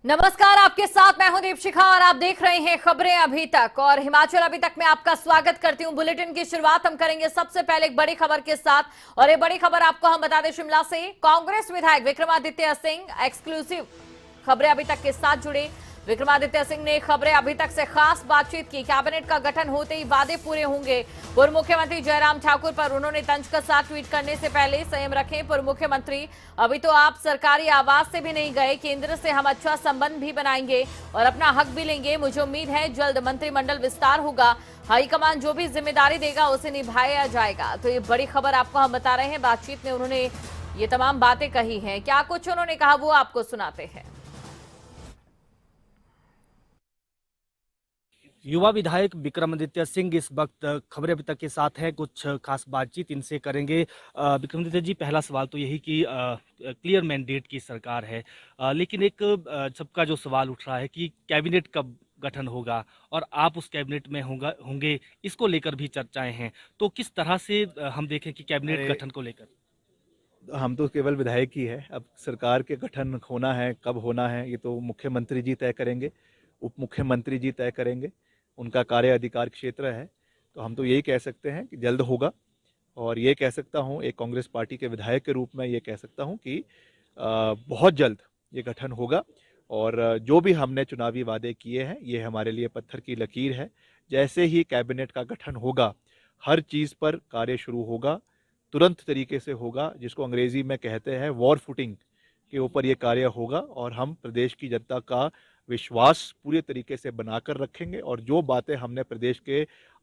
नमस्कार, आपके साथ मैं हूं दीपशिखा और आप देख रहे हैं खबरें अभी तक। और हिमाचल अभी तक में आपका स्वागत करती हूं। बुलेटिन की शुरुआत हम करेंगे सबसे पहले एक बड़ी खबर के साथ। और ये बड़ी खबर आपको हम बता दें शिमला से। कांग्रेस विधायक विक्रमादित्य सिंह एक्सक्लूसिव खबरें अभी तक के साथ जुड़े। विक्रमादित्य सिंह ने खबरें अभी तक से खास बातचीत की। कैबिनेट का गठन होते ही वादे पूरे होंगे। पूर्व मुख्यमंत्री जयराम ठाकुर पर उन्होंने तंज कसा। ट्वीट करने से पहले संयम रखें पूर्व मुख्यमंत्री, अभी तो आप सरकारी आवास से भी नहीं गए। केंद्र से हम अच्छा संबंध भी बनाएंगे और अपना हक भी लेंगे। मुझे उम्मीद है जल्द मंत्रिमंडल विस्तार होगा। हाईकमान जो भी जिम्मेदारी देगा उसे निभाया जाएगा। तो ये बड़ी खबर आपको हम बता रहे हैं। बातचीत में उन्होंने ये तमाम बातें कही हैं। क्या कुछ उन्होंने कहा वो आपको सुनाते हैं। युवा विधायक विक्रमादित्य सिंह इस वक्त खबरें अभी तक के साथ है। कुछ खास बातचीत इनसे करेंगे। विक्रमादित्य जी, पहला सवाल तो यही कि क्लियर मैंडेट की सरकार है, लेकिन एक सबका जो सवाल उठ रहा है कि कैबिनेट कब गठन होगा और आप उस कैबिनेट में होंगे, इसको लेकर भी चर्चाएं हैं। तो किस तरह से हम देखें कि कैबिनेट अरे, गठन को लेकर। हम तो केवल विधायक ही है। अब सरकार के गठन होना है, कब होना है, ये तो मुख्यमंत्री जी तय करेंगे, उप मुख्यमंत्री जी तय करेंगे, उनका कार्य अधिकार क्षेत्र है। तो हम तो यही कह सकते हैं कि जल्द होगा। और ये कह सकता हूँ, एक कांग्रेस पार्टी के विधायक के रूप में ये कह सकता हूँ कि बहुत जल्द ये गठन होगा। और जो भी हमने चुनावी वादे किए हैं, ये हमारे लिए पत्थर की लकीर है। जैसे ही कैबिनेट का गठन होगा, हर चीज़ पर कार्य शुरू होगा, तुरंत तरीके से होगा। जिसको अंग्रेजी में कहते हैं वॉर फुटिंग के ऊपर ये कार्य होगा। और हम प्रदेश की जनता का विश्वास पूरे तरीके से बनाकर रखेंगे। और जो बातें हमने प्रदेश के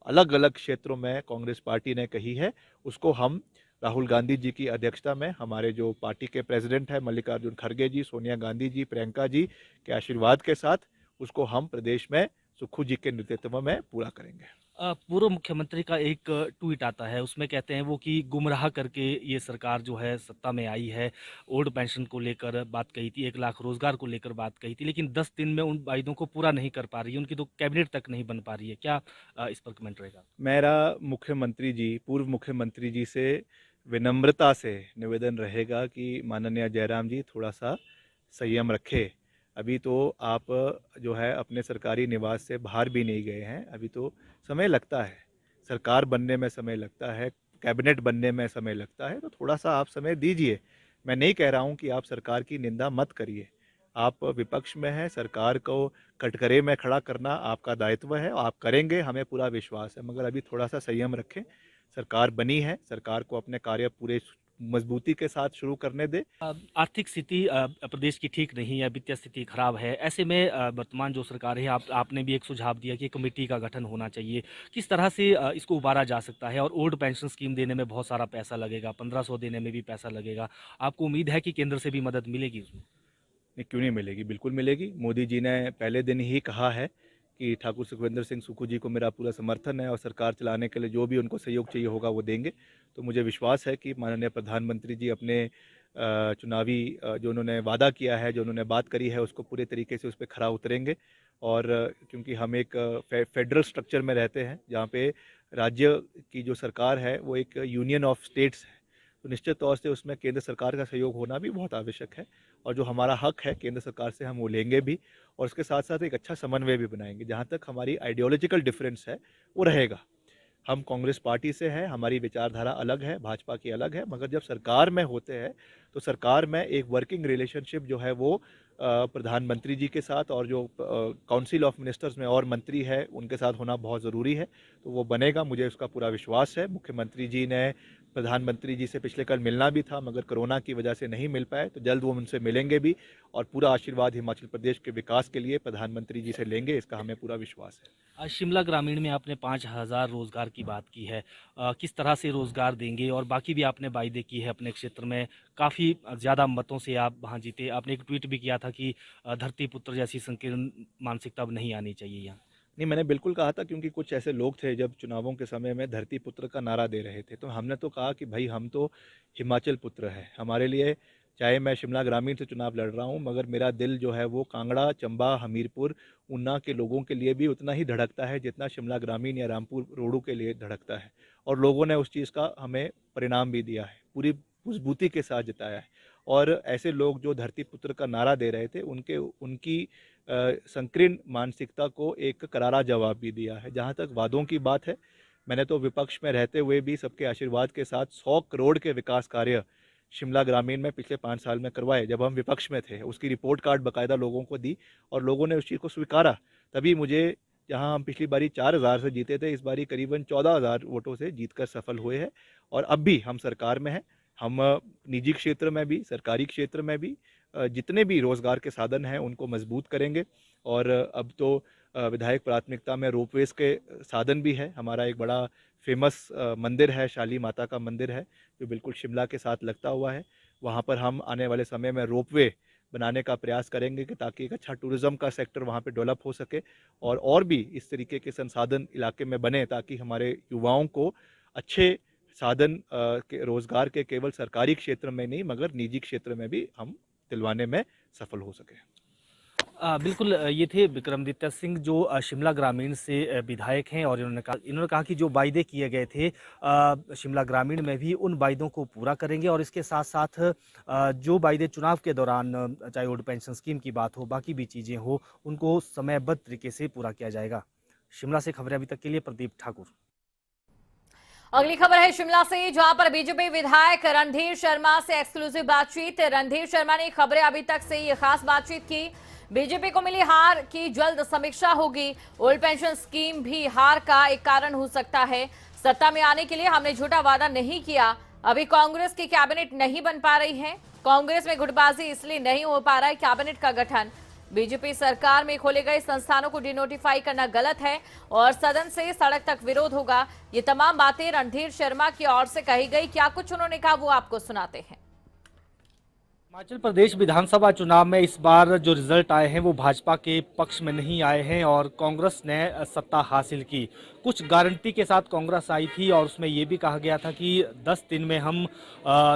अलग अलग क्षेत्रों में कांग्रेस पार्टी ने कही है, उसको हम राहुल गांधी जी की अध्यक्षता में, हमारे जो पार्टी के प्रेसिडेंट है मल्लिकार्जुन खड़गे जी, सोनिया गांधी जी, प्रियंका जी के आशीर्वाद के साथ, उसको हम प्रदेश में सुक्खू जी के नेतृत्व में पूरा करेंगे। पूर्व मुख्यमंत्री का एक ट्वीट आता है, उसमें कहते हैं वो कि गुमराह करके ये सरकार जो है सत्ता में आई है। ओल्ड पेंशन को लेकर बात कही थी, 1 लाख रोजगार को लेकर बात कही थी, लेकिन 10 दिन में उन वायदों को पूरा नहीं कर पा रही है। उनकी तो कैबिनेट तक नहीं बन पा रही है। क्या इस पर कमेंट रहेगा? मेरा मुख्यमंत्री जी, पूर्व मुख्यमंत्री जी से विनम्रता से निवेदन रहेगा कि माननीय जयराम जी थोड़ा सा संयम रखें। अभी तो आप जो है अपने सरकारी निवास से बाहर भी नहीं गए हैं। अभी तो समय लगता है, सरकार बनने में समय लगता है, कैबिनेट बनने में समय लगता है। तो थोड़ा सा आप समय दीजिए। मैं नहीं कह रहा हूँ कि आप सरकार की निंदा मत करिए। आप विपक्ष में हैं, सरकार को कटघरे में खड़ा करना आपका दायित्व है, आप करेंगे, हमें पूरा विश्वास है। मगर अभी थोड़ा सा संयम रखें। सरकार बनी है, सरकार को अपने कार्य पूरे मजबूती के साथ शुरू करने दे। आर्थिक स्थिति प्रदेश की ठीक नहीं है, वित्तीय स्थिति खराब है। ऐसे में वर्तमान जो सरकार है, आपने भी एक सुझाव दिया कि कमेटी का गठन होना चाहिए। किस तरह से इसको उबारा जा सकता है? और ओल्ड पेंशन स्कीम देने में बहुत सारा पैसा लगेगा, 1500 देने में भी पैसा लगेगा। आपको उम्मीद है कि केंद्र से भी मदद मिलेगी उसमें? नहीं, क्यों नहीं मिलेगी, बिल्कुल मिलेगी। मोदी जी ने पहले दिन ही कहा है कि ठाकुर सुखविंदर सिंह सुक्खू जी को मेरा पूरा समर्थन है और सरकार चलाने के लिए जो भी उनको सहयोग चाहिए होगा वो देंगे। तो मुझे विश्वास है कि माननीय प्रधानमंत्री जी अपने चुनावी जो उन्होंने वादा किया है, जो उन्होंने बात करी है, उसको पूरे तरीके से उस पर खरा उतरेंगे। और क्योंकि हम एक फेडरल स्ट्रक्चर में रहते हैं, जहाँ पे राज्य की जो सरकार है वो एक यूनियन ऑफ स्टेट्स है, तो निश्चित तौर से उसमें केंद्र सरकार का सहयोग होना भी बहुत आवश्यक है। और जो हमारा हक है केंद्र सरकार से, हम वो लेंगे भी। और उसके साथ साथ एक अच्छा समन्वय भी बनाएंगे। जहाँ तक हमारी आइडियोलॉजिकल डिफरेंस है वो रहेगा। हम कांग्रेस पार्टी से हैं, हमारी विचारधारा अलग है, भाजपा की अलग है। मगर जब सरकार में होते हैं तो सरकार में एक वर्किंग रिलेशनशिप जो है वो प्रधानमंत्री जी के साथ और जो काउंसिल ऑफ मिनिस्टर्स में और मंत्री है उनके साथ होना बहुत ज़रूरी है। तो वो बनेगा, मुझे उसका पूरा विश्वास है। मुख्यमंत्री जी ने प्रधानमंत्री जी से पिछले कल मिलना भी था, मगर कोरोना की वजह से नहीं मिल पाए। तो जल्द वो उनसे मिलेंगे भी और पूरा आशीर्वाद हिमाचल प्रदेश के विकास के लिए प्रधानमंत्री जी से लेंगे, इसका हमें पूरा विश्वास है। आज शिमला ग्रामीण में आपने 5000 रोजगार की बात की है। किस तरह से रोजगार देंगे? और बाकी भी आपने वायदे की है अपने क्षेत्र में। काफ़ी ज़्यादा मतों से आप वहाँ जीते। आपने एक ट्वीट भी किया था कि धरती पुत्र जैसी संकीर्ण मानसिकता अब नहीं आनी चाहिए यहाँ। नहीं, मैंने बिल्कुल कहा था, क्योंकि कुछ ऐसे लोग थे जब चुनावों के समय में धरती पुत्र का नारा दे रहे थे। तो हमने तो कहा कि भाई हम तो हिमाचल पुत्र हैं। हमारे लिए, चाहे मैं शिमला ग्रामीण से चुनाव लड़ रहा हूं, मगर मेरा दिल जो है वो कांगड़ा, चंबा, हमीरपुर, ऊना के लोगों के लिए भी उतना ही धड़कता है जितना शिमला ग्रामीण या रामपुर रोडू के लिए धड़कता है। और लोगों ने उस चीज़ का हमें परिणाम भी दिया है, पूरी मजबूती के साथ जताया है। और ऐसे लोग जो धरती पुत्र का नारा दे रहे थे उनकी संकीर्ण मानसिकता को एक करारा जवाब भी दिया है। जहाँ तक वादों की बात है, मैंने तो विपक्ष में रहते हुए भी सबके आशीर्वाद के साथ 100 करोड़ के विकास कार्य शिमला ग्रामीण में पिछले 5 साल में करवाए। जब हम विपक्ष में थे उसकी रिपोर्ट कार्ड बाकायदा लोगों को दी और लोगों ने उस चीज़ को स्वीकारा। तभी मुझे, जहां हम पिछली बारी 4,000 से जीते थे, इस बारी करीबन 14,000 वोटों से जीतकर सफल हुए हैं। और अब भी हम सरकार में हैं। हम निजी क्षेत्र में भी, सरकारी क्षेत्र में भी जितने भी रोजगार के साधन हैं उनको मजबूत करेंगे। और अब तो विधायक प्राथमिकता में रोपवेज के साधन भी है। हमारा एक बड़ा फेमस मंदिर है, शाली माता का मंदिर है, जो बिल्कुल शिमला के साथ लगता हुआ है। वहाँ पर हम आने वाले समय में रोपवे बनाने का प्रयास करेंगे कि ताकि एक अच्छा टूरिज्म का सेक्टर वहाँ पे डेवलप हो सके और भी इस तरीके के संसाधन इलाके में बने, ताकि हमारे युवाओं को अच्छे साधन के रोजगार के केवल सरकारी क्षेत्र में नहीं मगर निजी क्षेत्र में भी हम दिलवाने में सफल हो सके। बिल्कुल, ये थे विक्रमादित्य सिंह जो शिमला ग्रामीण से विधायक हैं और इन्होंने कहा कि जो वायदे किए गए थे शिमला ग्रामीण में भी उन वायदों को पूरा करेंगे और इसके साथ साथ जो वायदे चुनाव के दौरान चाहे ओल्ड पेंशन स्कीम की बात हो, बाकी भी चीज़ें हो, उनको समयबद्ध तरीके से पूरा किया जाएगा। शिमला से खबरें अभी तक के लिए प्रदीप ठाकुर। अगली खबर है शिमला से, जहां पर बीजेपी विधायक रणधीर शर्मा से एक्सक्लूसिव बातचीत। रणधीर शर्मा ने खबरें अभी तक से ये खास बातचीत की। बीजेपी को मिली हार की जल्द समीक्षा होगी। ओल्ड पेंशन स्कीम भी हार का एक कारण हो सकता है। सत्ता में आने के लिए हमने झूठा वादा नहीं किया। अभी कांग्रेस की कैबिनेट नहीं बन पा रही है। कांग्रेस में गुटबाजी इसलिए नहीं हो पा रहा है कैबिनेट का गठन। बीजेपी सरकार में खोले गए संस्थानों को डिनोटिफाई करना गलत है और सदन से सड़क तक विरोध होगा। ये तमाम बातें रणधीर शर्मा की ओर से कही गई। क्या कुछ उन्होंने कहा वो आपको सुनाते हैं। हिमाचल प्रदेश विधानसभा चुनाव में इस बार जो रिजल्ट आए हैं वो भाजपा के पक्ष में नहीं आए हैं और कांग्रेस ने सत्ता हासिल की। कुछ गारंटी के साथ कांग्रेस आई थी और उसमें ये भी कहा गया था कि 10 दिन में हम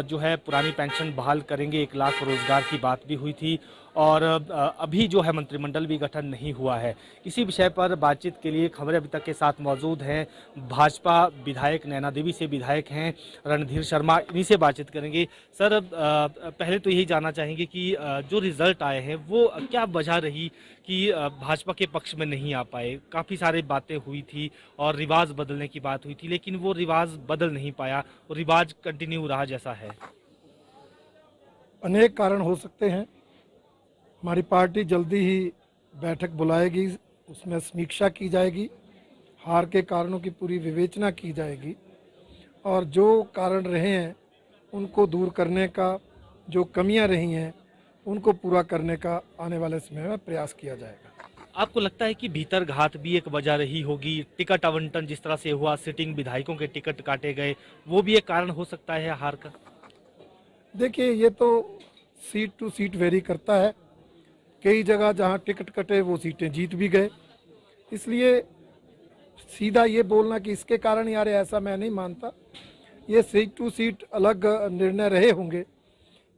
जो है पुरानी पेंशन बहाल करेंगे, 1 लाख रोजगार की बात भी हुई थी और अभी जो है मंत्रिमंडल भी गठन नहीं हुआ है। इसी विषय पर बातचीत के लिए खबरें अभी तक के साथ मौजूद हैं भाजपा विधायक, नैना देवी से विधायक हैं रणधीर शर्मा, इन्हीं से बातचीत करेंगे। सर, पहले तो यही जानना चाहेंगे कि जो रिजल्ट आए हैं वो क्या वजह रही कि भाजपा के पक्ष में नहीं आ पाए। काफ़ी सारी बातें हुई थी और रिवाज बदलने की बात हुई थी, लेकिन वो रिवाज बदल नहीं पाया, वो रिवाज कंटिन्यू रहा जैसा है। अनेक कारण हो सकते हैं। हमारी पार्टी जल्दी ही बैठक बुलाएगी, उसमें समीक्षा की जाएगी, हार के कारणों की पूरी विवेचना की जाएगी और जो कारण रहे हैं उनको दूर करने का, जो कमियां रही हैं उनको पूरा करने का आने वाले समय में प्रयास किया जाएगा। आपको लगता है कि भीतर घात भी एक वजह रही होगी? टिकट आवंटन जिस तरह से हुआ, सिटिंग विधायकों के टिकट काटे गए, वो भी एक कारण हो सकता है हार का? देखिए, ये तो सीट टू सीट वेरी करता है। कई जगह जहां टिकट कटे वो सीटें जीत भी गए। इसलिए सीधा ये बोलना कि इसके कारण यार, ऐसा मैं नहीं मानता। ये सीट टू सीट अलग निर्णय रहे होंगे,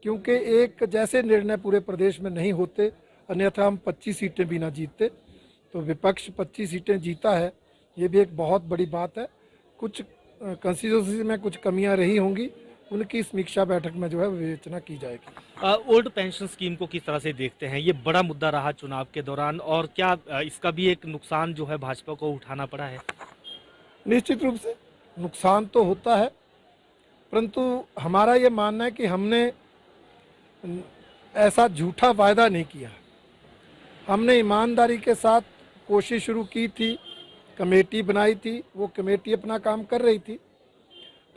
क्योंकि एक जैसे निर्णय पूरे प्रदेश में नहीं होते, अन्यथा हम 25 सीटें भी ना जीतते। तो विपक्ष 25 सीटें जीता है, ये भी एक बहुत बड़ी बात है। कुछ कंस्टिट्यूंसी में कुछ कमियां रही होंगी, उनकी समीक्षा बैठक में जो है विवेचना की जाएगी। ओल्ड पेंशन स्कीम को किस तरह से देखते हैं? ये बड़ा मुद्दा रहा चुनाव के दौरान और क्या इसका भी एक नुकसान जो है भाजपा को उठाना पड़ा है? निश्चित रूप से नुकसान तो होता है, परंतु हमारा ये मानना है कि हमने ऐसा झूठा वायदा नहीं किया। हमने ईमानदारी के साथ कोशिश शुरू की थी, कमेटी बनाई थी, वो कमेटी अपना काम कर रही थी,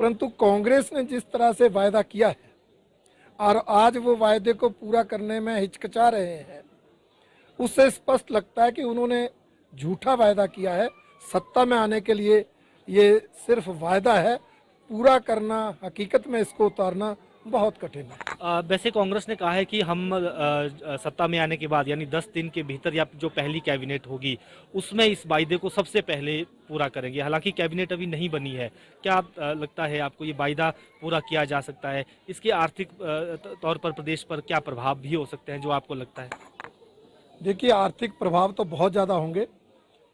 परंतु कांग्रेस ने जिस तरह से वायदा किया है और आज वो वायदे को पूरा करने में हिचकिचा रहे हैं, उससे स्पष्ट लगता है कि उन्होंने झूठा वायदा किया है। सत्ता में आने के लिए ये सिर्फ वायदा है, पूरा करना, हकीकत में इसको उतारना बहुत कठिन है। वैसे कांग्रेस ने कहा है कि हम सत्ता में आने के बाद यानी 10 दिन के भीतर या जो पहली कैबिनेट होगी उसमें इस वायदे को सबसे पहले पूरा करेंगे। हालांकि कैबिनेट अभी नहीं बनी है, क्या लगता है आपको ये वायदा पूरा किया जा सकता है? इसके आर्थिक तौर पर प्रदेश पर क्या प्रभाव भी हो सकते हैं जो आपको लगता है? देखिए, आर्थिक प्रभाव तो बहुत ज़्यादा होंगे,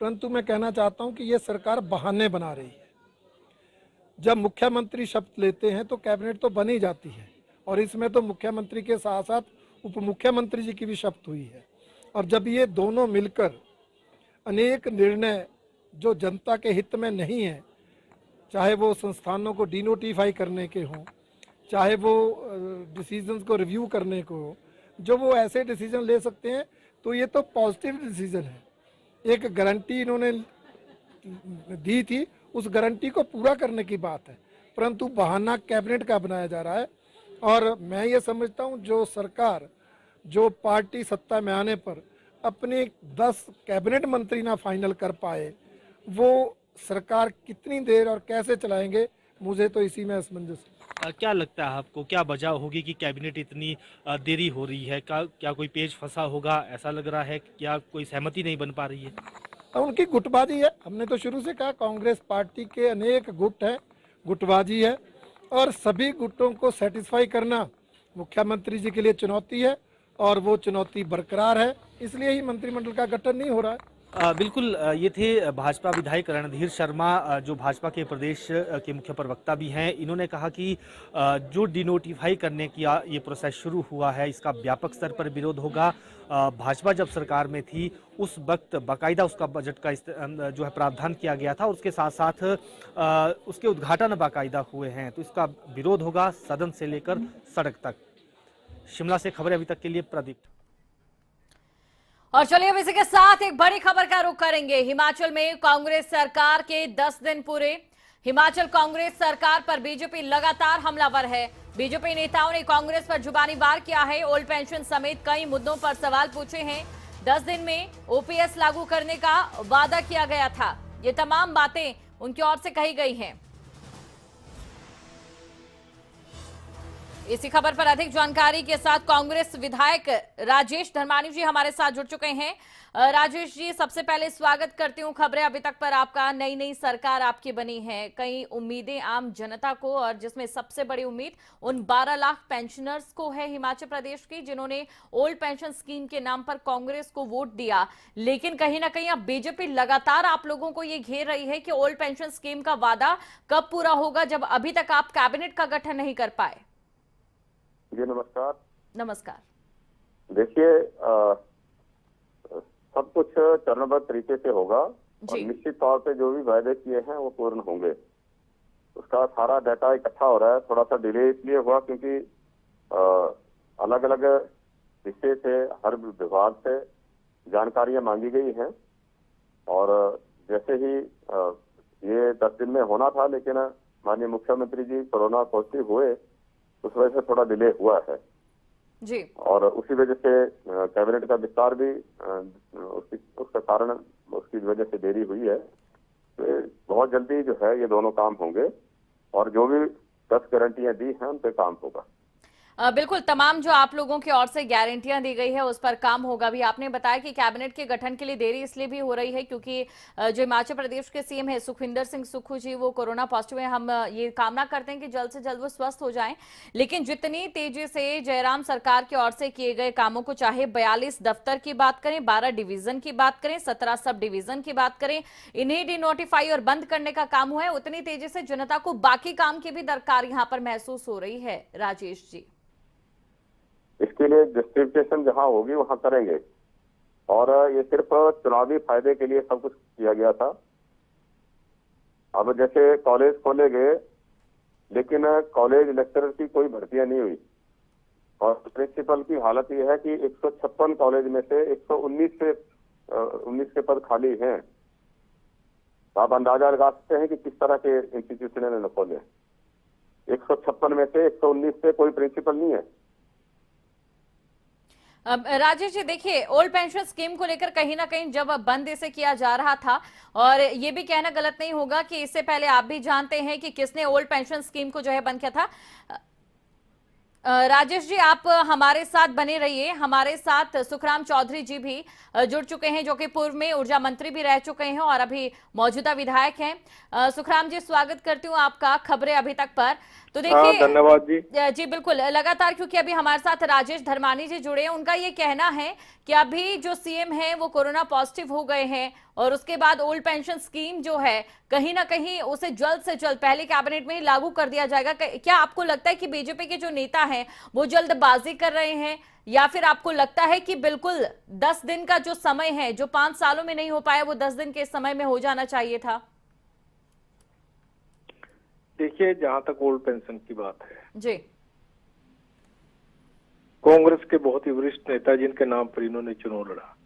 परंतु मैं कहना चाहता हूँ कि ये सरकार बहाने बना रही है। जब मुख्यमंत्री शपथ लेते हैं तो कैबिनेट तो बन ही जाती है और इसमें तो मुख्यमंत्री के साथ साथ उप मुख्यमंत्री जी की भी शपथ हुई है। और जब ये दोनों मिलकर अनेक निर्णय जो जनता के हित में नहीं है, चाहे वो संस्थानों को डिनोटिफाई करने के हों, चाहे वो डिसीजंस को रिव्यू करने को हो, जो वो ऐसे डिसीजन ले सकते हैं, तो ये तो पॉजिटिव डिसीजन है। एक गारंटी इन्होंने दी थी, उस गारंटी को पूरा करने की बात है, परंतु बहाना कैबिनेट का बनाया जा रहा है। और मैं ये समझता हूँ जो सरकार, जो पार्टी सत्ता में आने पर अपने 10 कैबिनेट मंत्री ना फाइनल कर पाए, वो सरकार कितनी देर और कैसे चलाएंगे, मुझे तो इसी में असमंजस है। क्या लगता है आपको, क्या वजह होगी कि कैबिनेट इतनी देरी हो रही है? क्या कोई पेच फंसा होगा, ऐसा लग रहा है? क्या कोई सहमति नहीं बन पा रही है? उनकी गुटबाजी है। हमने तो शुरू से कहा कांग्रेस पार्टी के अनेक गुट हैं, गुटबाजी है, और सभी गुटों को सेटिस्फाई करना मुख्यमंत्री जी के लिए चुनौती है, और वो चुनौती बरकरार है। इसलिए ही मंत्रिमंडल का गठन नहीं हो रहा है। बिल्कुल, ये थे भाजपा विधायक रणधीर शर्मा, जो भाजपा के प्रदेश के मुख्य प्रवक्ता भी हैं। इन्होंने कहा कि जो डिनोटिफाई करने की ये प्रोसेस शुरू हुआ है, इसका व्यापक स्तर पर विरोध होगा। भाजपा जब सरकार में थी उस वक्त बाकायदा उसका बजट का जो है प्रावधान किया गया था, और उसके साथ साथ उसके उद्घाटन बाकायदा हुए हैं, तो इसका विरोध होगा सदन से लेकर सड़क तक। शिमला से खबरें अभी तक के लिए प्रदीप। और चलिए अब इसी के साथ एक बड़ी खबर का रुख करेंगे। हिमाचल में कांग्रेस सरकार के 10 दिन पूरे। हिमाचल कांग्रेस सरकार पर बीजेपी लगातार हमलावर है। बीजेपी नेताओं ने कांग्रेस पर जुबानी वार किया है। ओल्ड पेंशन समेत कई मुद्दों पर सवाल पूछे हैं। 10 दिन में ओपीएस लागू करने का वादा किया गया था। ये तमाम बातें उनकी ओर से कही गई हैं। इसी खबर पर अधिक जानकारी के साथ कांग्रेस विधायक राजेश धर्मानी जी हमारे साथ जुड़ चुके हैं। राजेश जी, सबसे पहले स्वागत करती हूं खबरें अभी तक पर आपका। नई सरकार आपकी बनी है, कई उम्मीदें आम जनता को, और जिसमें सबसे बड़ी उम्मीद उन 12 लाख पेंशनर्स को है हिमाचल प्रदेश की, जिन्होंने ओल्ड पेंशन स्कीम के नाम पर कांग्रेस को वोट दिया। लेकिन कहीं ना कहीं अब बीजेपी लगातार आप लोगों को ये घेर रही है कि ओल्ड पेंशन स्कीम का वादा कब पूरा होगा, जब अभी तक आप कैबिनेट का गठन नहीं कर पाए। जी नमस्कार। नमस्कार। देखिए, सब कुछ चरणबद्ध तरीके से होगा, और निश्चित तौर पे जो भी वायदे किए हैं वो पूर्ण होंगे। उसका सारा डाटा इकट्ठा हो रहा है। थोड़ा सा डिले इसलिए हुआ क्योंकि अलग अलग हिस्से से, हर विभाग से जानकारियां मांगी गई हैं, और जैसे ही ये 10 दिन में होना था, लेकिन माननीय मुख्यमंत्री जी कोरोना पॉजिटिव हुए, उस वजह से थोड़ा डिले हुआ है जी। और उसी वजह से कैबिनेट का विस्तार भी उसका कारण, उसकी वजह से देरी हुई है। तो बहुत जल्दी जो है ये दोनों काम होंगे, और जो भी 10 गारंटियां दी हैं उन पे काम होगा। बिल्कुल, तमाम जो आप लोगों की ओर से गारंटियां दी गई है उस पर काम होगा भी। आपने बताया कि कैबिनेट के गठन के लिए देरी इसलिए भी हो रही है क्योंकि जो हिमाचल प्रदेश के सीएम है सुखविंदर सिंह सुक्खू जी, वो कोरोना पॉजिटिव है। हम ये कामना करते हैं कि जल्द से जल्द वो स्वस्थ हो जाएं। लेकिन जितनी तेजी से जयराम सरकार की ओर से किए गए कामों को, चाहे 42 दफ्तर की बात करें, 12 डिवीजन की बात करें, 17 सब डिवीजन की बात करें, इन्हें डिनोटिफाई और बंद करने का काम हुआ है, उतनी तेजी से जनता को बाकी काम की भी दरकार यहाँ पर महसूस हो रही है। राजेश जी, इसके लिए जस्टिफिकेशन जहां होगी वहां करेंगे, और ये सिर्फ चुनावी फायदे के लिए सब कुछ किया गया था। अब जैसे कॉलेज खोले गए, लेकिन कॉलेज लेक्चरर की कोई भर्तियां नहीं हुई, और प्रिंसिपल की हालत ये है कि 156 कॉलेज में से 119 के पद खाली हैं। आप अंदाजा लगा सकते हैं कि किस तरह के इंस्टीट्यूशन इन्होंने खोले। 156 में से 119 पे कोई प्रिंसिपल नहीं है। राजेश जी, देखिए, ओल्ड पेंशन स्कीम को लेकर कहीं ना कहीं जब बंद इसे किया जा रहा था, और ये भी कहना गलत नहीं होगा कि इससे पहले आप भी जानते हैं कि किसने ओल्ड पेंशन स्कीम को जो है बंद किया था। राजेश जी, आप हमारे साथ बने रहिए। हमारे साथ सुखराम चौधरी जी भी जुड़ चुके हैं, जो कि पूर्व में ऊर्जा मंत्री भी रह चुके हैं और अभी मौजूदा विधायक हैं। सुखराम जी, स्वागत करती हूं आपका खबरें अभी तक पर। तो देखिए, धन्यवाद जी। जी बिल्कुल, लगातार, क्योंकि अभी हमारे साथ राजेश धर्मानी जी जुड़े हैं, उनका ये कहना है कि अभी जो सीएम है वो कोरोना पॉजिटिव हो गए हैं, और उसके बाद ओल्ड पेंशन स्कीम जो है कहीं ना कहीं उसे जल्द से जल्द पहले कैबिनेट में ही लागू कर दिया जाएगा। क्या आपको लगता है कि बीजेपी के जो नेता हैं है वो जल्दबाजी कर रहे हैं, या फिर आपको लगता है कि बिल्कुल 10 दिन का जो समय है, जो 5 सालों में नहीं हो पाया, वो 10 दिन के समय में हो जाना चाहिए था? देखिए, जहां तक ओल्ड पेंशन की बात है जी, कांग्रेस के बहुत ही वरिष्ठ नेता जिनके नाम पर इन्होंने चुनाव लड़ा,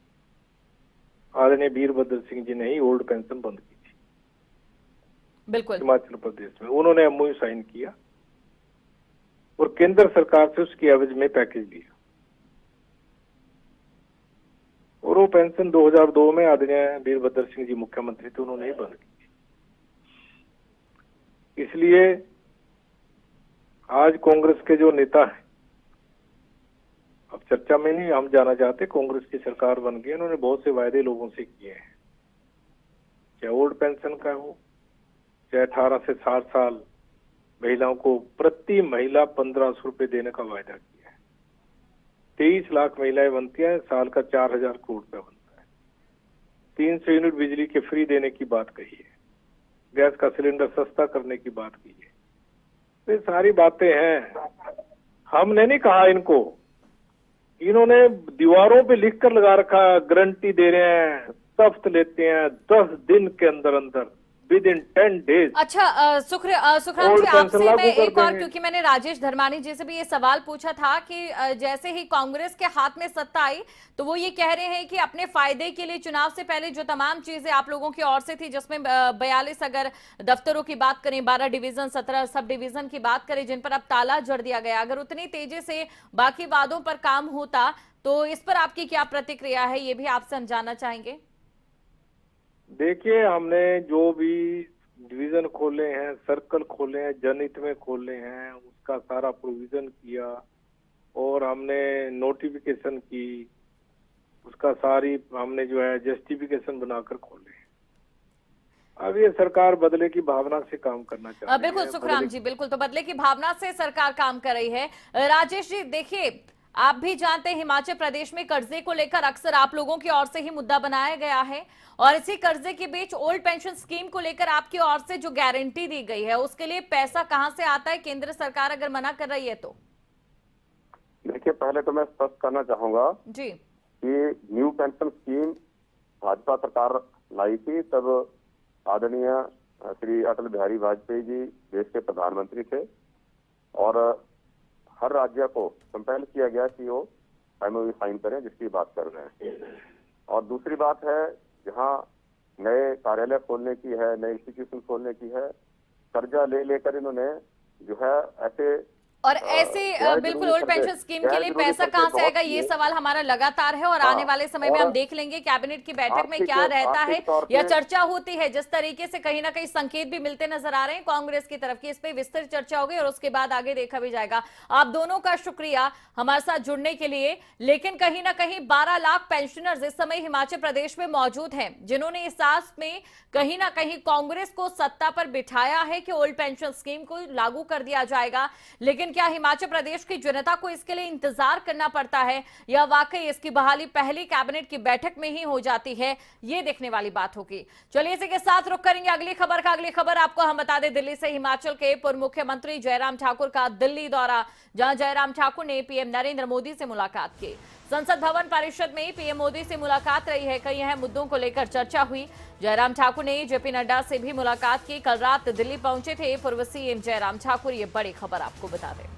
आदरणीय वीरभद्र सिंह जी ने ही ओल्ड पेंशन बंद की थी बिल्कुल। हिमाचल प्रदेश में। उन्होंने एमओयू साइन किया और केंद्र सरकार से उसकी एवज में पैकेज लिया, और वो पेंशन 2002 में आदरणीय वीरभद्र सिंह जी मुख्यमंत्री थे, उन्होंने ही बंद की। इसलिए आज कांग्रेस के जो नेता हैं, अब चर्चा में नहीं हम जाना चाहते, कांग्रेस की सरकार बन गई, उन्होंने बहुत से वायदे लोगों से किए हैं, चाहे ओल्ड पेंशन का हो, चाहे 18 से 60 साल महिलाओं को प्रति महिला 1500 रुपए देने का वायदा किया है। 23 लाख महिलाएं बनती हैं, साल का 4000 करोड़ रुपया बनता है। 300 यूनिट बिजली के फ्री देने की बात कही है, गैस का सिलेंडर सस्ता करने की बात की है। ये सारी बातें हैं, हमने नहीं कहा इनको, इन्होंने दीवारों पे लिखकर लगा रखा, गारंटी दे रहे हैं, शपथ लेते हैं 10 दिन के अंदर अंदर, विद इन 10 डेज। अच्छा, सुखराम जी, आपसे मैं एक और, क्योंकि मैंने राजेश धर्मानी जी से भी ये सवाल पूछा था कि जैसे ही कांग्रेस के हाथ में सत्ता आई तो वो ये कह रहे हैं कि अपने फायदे के लिए चुनाव से पहले जो तमाम चीजें आप लोगों की ओर से थी, जिसमें 42 अगर दफ्तरों की बात करें, 12 डिवीजन, 17 सब डिवीजन की बात करें जिन पर अब ताला जड़ दिया गया, अगर उतनी तेजी से बाकी वादों पर काम होता तो इस पर आपकी क्या प्रतिक्रिया है, ये भी आपसे हम जानना चाहेंगे। देखिए, हमने जो भी डिवीजन खोले हैं, सर्कल खोले हैं, जनहित में खोले हैं, उसका सारा प्रोविजन किया और हमने नोटिफिकेशन की, उसका सारी हमने जो है जस्टिफिकेशन बनाकर खोले। अब ये सरकार बदले की भावना से काम करना चाहती है। बिल्कुल सुखराम जी, बिल्कुल, तो बदले की भावना से सरकार काम कर रही है। राजेश जी, देखिए, आप भी जानते हैं हिमाचल प्रदेश में कर्जे को लेकर अक्सर आप लोगों की ओर से ही मुद्दा बनाया गया है, और इसी कर्जे के बीच ओल्ड पेंशन स्कीम को लेकर आपकी ओर से जो गारंटी दी गई है उसके लिए पैसा कहां से आता है, केंद्र सरकार अगर मना कर रही है तो? देखिए, पहले तो मैं स्पष्ट करना चाहूंगा जी कि न्यू पेंशन स्कीम भाजपा सरकार लाई थी, तब आदरणीय श्री अटल बिहारी वाजपेयी जी देश के प्रधानमंत्री थे और हर राज्य को कंपेल किया गया कि वो एमओयू साइन करें, जिसकी बात कर रहे हैं। और दूसरी बात है, जहां नए कार्यालय खोलने की है, नए इंस्टीट्यूशन खोलने की है, कर्जा ले लेकर इन्होंने जो है ऐसे और ऐसे बिल्कुल ओल्ड पेंशन स्कीम के लिए पैसा कहां से आएगा, ये सवाल हमारा लगातार है, और आने वाले समय में हम देख लेंगे कैबिनेट की बैठक में क्या रहता है या चर्चा होती है। जिस तरीके से कहीं ना कहीं संकेत भी मिलते नजर आ रहे हैं कांग्रेस की तरफ की, इस पे विस्तृत चर्चा होगी और उसके बाद आगे देखा भी जाएगा। आप दोनों का शुक्रिया हमारे साथ जुड़ने के लिए। लेकिन कहीं ना कहीं 12 लाख पेंशनर्स इस समय हिमाचल प्रदेश में मौजूद हैं, जिन्होंने इस आस में कहीं ना कहीं कांग्रेस को सत्ता पर बिठाया है कि ओल्ड पेंशन स्कीम को लागू कर दिया जाएगा। लेकिन क्या हिमाचल प्रदेश की जनता को इसके लिए इंतजार करना पड़ता है या वाकई इसकी बहाली पहली कैबिनेट की बैठक में ही हो जाती है, ये देखने वाली बात होगी। चलिए, इसी के साथ रुक करेंगे अगली खबर का। अगली खबर आपको हम बता दें, दिल्ली से हिमाचल के पूर्व मुख्यमंत्री जयराम ठाकुर का दिल्ली दौरा, जहां जयराम ठाकुर ने पीएम नरेंद्र मोदी से मुलाकात की। संसद भवन परिषद में पीएम मोदी से मुलाकात रही है, कई अहम मुद्दों को लेकर चर्चा हुई। जयराम ठाकुर ने जेपी नड्डा से भी मुलाकात की। कल रात दिल्ली पहुंचे थे पूर्व सीएम जयराम ठाकुर, ये बड़ी खबर आपको बता दें।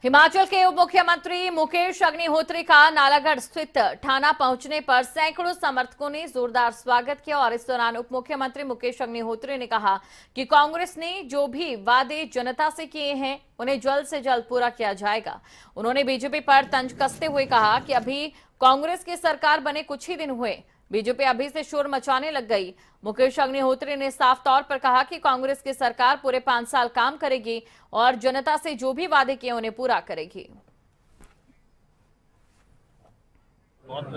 हिमाचल के उप मुख्यमंत्री मुकेश अग्निहोत्री का नालागढ़ स्थित थाना पहुंचने पर सैकड़ों समर्थकों ने जोरदार स्वागत किया, और इस दौरान उप मुख्यमंत्री मुकेश अग्निहोत्री ने कहा कि कांग्रेस ने जो भी वादे जनता से किए हैं उन्हें जल्द से जल्द पूरा किया जाएगा। उन्होंने बीजेपी पर तंज कसते हुए कहा कि अभी कांग्रेस की सरकार बने कुछ ही दिन हुए, बीजेपी अभी से शोर मचाने लग गई। मुकेश अग्निहोत्री ने साफ तौर पर कहा कि कांग्रेस की सरकार पूरे 5 साल काम करेगी और जनता से जो भी वादे किए उन्हें पूरा करेगी। बहुत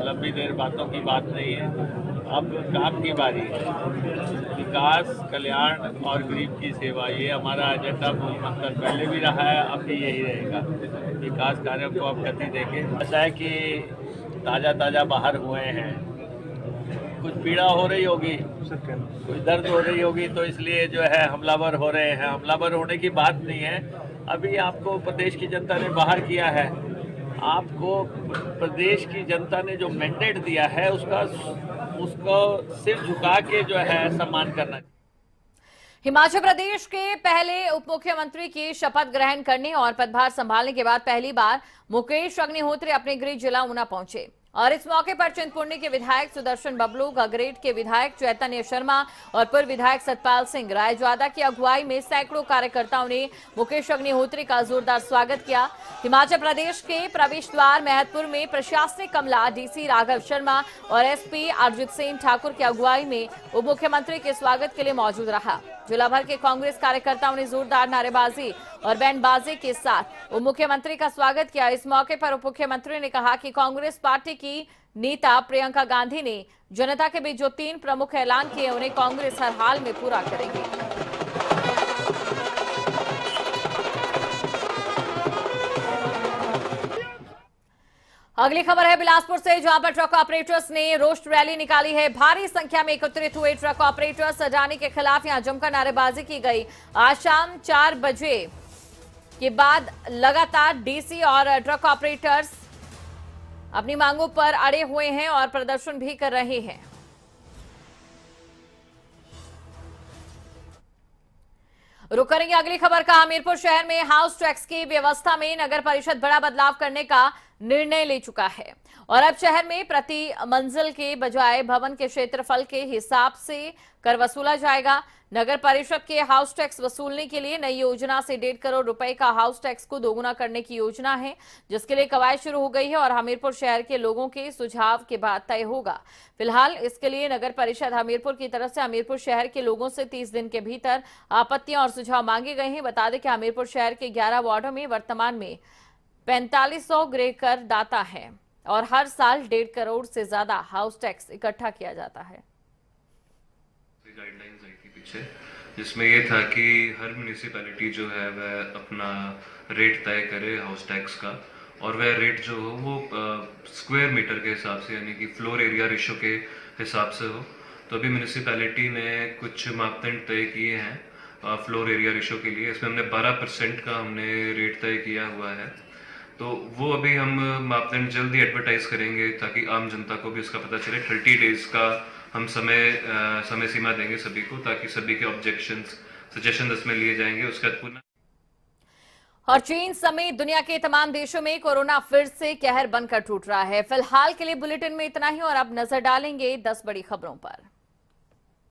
लंबी देर बातों की बात नहीं है, अब काम की बारी है। विकास, कल्याण और गरीब की सेवा, ये हमारा एजेंडा मूल मंत्र पहले भी रहा है, अब भी यही रहेगा। विकास कार्यों को अब गति देंगे। ऐसा है कि ताज़ा बाहर हुए हैं, कुछ पीड़ा हो रही होगी, कुछ दर्द हो रही होगी, तो इसलिए जो है हमलावर हो रहे हैं। हमलावर होने की बात नहीं है। अभी आपको प्रदेश की जनता ने बाहर किया है, आपको प्रदेश की जनता ने जो मैंडेट दिया है उसको सिर झुका के जो है सम्मान करना। हिमाचल प्रदेश के पहले उप मुख्यमंत्री की शपथ ग्रहण करने और पदभार संभालने के बाद पहली बार मुकेश अग्निहोत्री अपने गृह जिला ऊना पहुंचे और इस मौके पर चिंतपूर्णी के विधायक सुदर्शन बबलू, गगरेट के विधायक चैतन्य शर्मा और पूर्व विधायक सतपाल सिंह रायजादा की अगुवाई में सैकड़ों कार्यकर्ताओं ने मुकेश अग्निहोत्री का जोरदार स्वागत किया। हिमाचल प्रदेश के प्रवेश द्वार महतपुर में प्रशासनिक अमला डीसी राघव शर्मा और एसपी अरजित सिंह ठाकुर की अगुवाई में उप मुख्यमंत्री के स्वागत के लिए मौजूद रहा। जिला भर के कांग्रेस कार्यकर्ताओं ने जोरदार नारेबाजी और बैंडबाजी के साथ उप मुख्यमंत्री का स्वागत किया। इस मौके पर उप मुख्यमंत्री ने कहा कि कांग्रेस पार्टी की नेता प्रियंका गांधी ने जनता के बीच जो 3 प्रमुख ऐलान किए उन्हें कांग्रेस हर हाल में पूरा करेगी। अगली खबर है बिलासपुर से, जहां पर ट्रक ऑपरेटर्स ने रोस्ट रैली निकाली है। भारी संख्या में एकत्रित हुए ट्रक ऑपरेटर्स अडानी के खिलाफ यहां जमकर नारेबाजी की गई। आज शाम 4 बजे के बाद लगातार डीसी और ट्रक ऑपरेटर्स अपनी मांगों पर अड़े हुए हैं और प्रदर्शन भी कर रहे हैं। रुक करेंगे अगली खबर का। हमीरपुर शहर में हाउस टैक्स की व्यवस्था में नगर परिषद बड़ा बदलाव करने का निर्णय ले चुका है और अब शहर में प्रति मंजिल के बजाय भवन के क्षेत्रफल के हिसाब से कर वसूला जाएगा। नगर परिषद के हाउस टैक्स वसूलने के लिए नई योजना से 1.5 करोड़ रुपए का हाउस टैक्स को दोगुना करने की योजना है, जिसके लिए कवायद शुरू हो गई है और हमीरपुर शहर के लोगों के सुझाव के बाद तय होगा। फिलहाल इसके लिए नगर परिषद हमीरपुर की तरफ से हमीरपुर शहर के लोगों से 30 दिन के भीतर आपत्तियां और सुझाव मांगे गए हैं। बता दें कि हमीरपुर शहर के 11 वार्डों में वर्तमान में 4500 गृह कर दाता है और हर साल 1.5 करोड़ से ज्यादा हाउस टैक्स इकट्ठा किया जाता है। गाइडलाइंस आई थी पीछे, जिसमें ये था कि हर म्यूनिसिपैलिटी जो है वह अपना रेट तय करे हाउस टैक्स का, और वह रेट जो हो वो स्क्वायर मीटर के हिसाब से, यानी कि फ्लोर एरिया रेशो के हिसाब से हो। तो अभी म्यूनिसिपैलिटी ने कुछ मापदंड तय किए हैं फ्लोर एरिया रेशो के लिए। इसमें हमने 12% का हमने रेट तय किया हुआ है, तो वो अभी हम मापदंड जल्दी एडवर्टाइज करेंगे ताकि आम जनता को भी उसका पता चले। 30 डेज का हम समय सीमा देंगे सभी को, ताकि सभी के ऑब्जेक्शंस सजेशन इसमें लिए जाएंगे। उसके बाद पुनः और चीन समेत दुनिया के तमाम देशों में कोरोना फिर से कहर बनकर टूट रहा है। फिलहाल के लिए बुलेटिन में इतना ही और अब नजर डालेंगे 10 बड़ी खबरों पर।